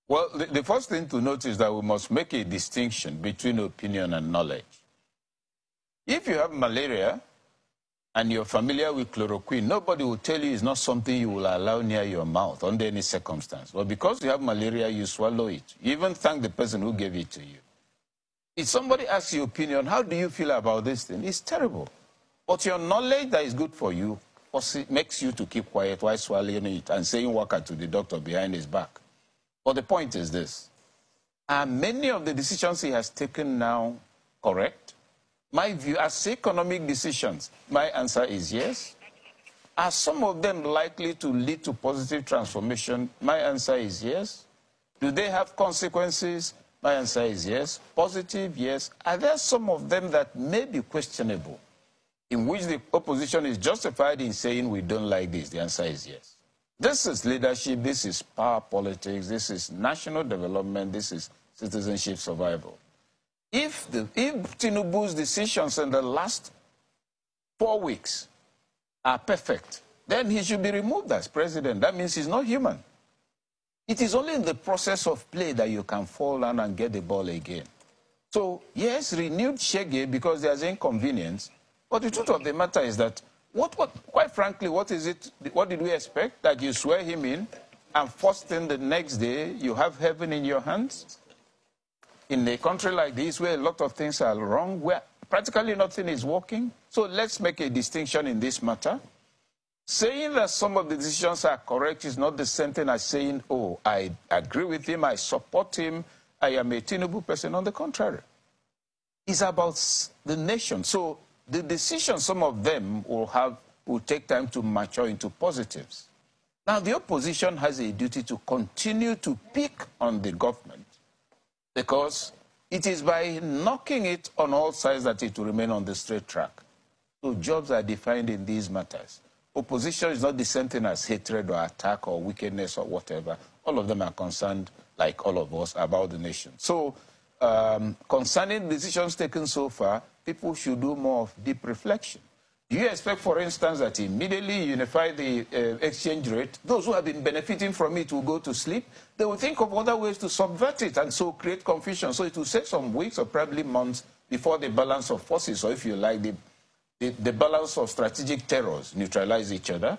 Well, the first thing to note is that we must make a distinction between opinion and knowledge. If you have malaria and you're familiar with chloroquine, nobody will tell you it's not something you will allow near your mouth under any circumstance. But because you have malaria, you swallow it. You even thank the person who gave it to you. If somebody asks your opinion, how do you feel about this thing? It's terrible. But your knowledge that is good for you makes you to keep quiet while swallowing it and saying waka to the doctor behind his back. But the point is this. Are many of the decisions he has taken now correct? My view, as economic decisions, my answer is yes. Are some of them likely to lead to positive transformation? My answer is yes. Do they have consequences? My answer is yes. Positive, yes. Are there some of them that may be questionable, in which the opposition is justified in saying we don't like this? The answer is yes. This is leadership, this is power politics, this is national development, this is citizenship survival. If Tinubu's decisions in the last 4 weeks are perfect, then he should be removed as president. That means he's not human. It is only in the process of play that you can fall down and get the ball again. So, yes, renewed Shege because there's inconvenience, but the truth of the matter is that, quite frankly, what did we expect? That you swear him in, and first thing the next day, you have heaven in your hands? In a country like this, where a lot of things are wrong, where practically nothing is working. So let's make a distinction in this matter. Saying that some of the decisions are correct is not the same thing as saying, oh, I agree with him, I support him, I am a Tinubu person. On the contrary, it's about the nation. So the decisions, some of them will take time to mature into positives. Now, the opposition has a duty to continue to pick on the government, because it is by knocking it on all sides that it will remain on the straight track. So jobs are defined in these matters. Opposition is not the same thing as hatred or attack or wickedness or whatever. All of them are concerned, like all of us, about the nation. So concerning decisions taken so far, people should do more of deep reflection. Do you expect, for instance, that immediately you unify the exchange rate, those who have been benefiting from it will go to sleep? They will think of other ways to subvert it and so create confusion. So it will take some weeks or probably months before the balance of forces, or if you like, the balance of strategic terrors neutralize each other.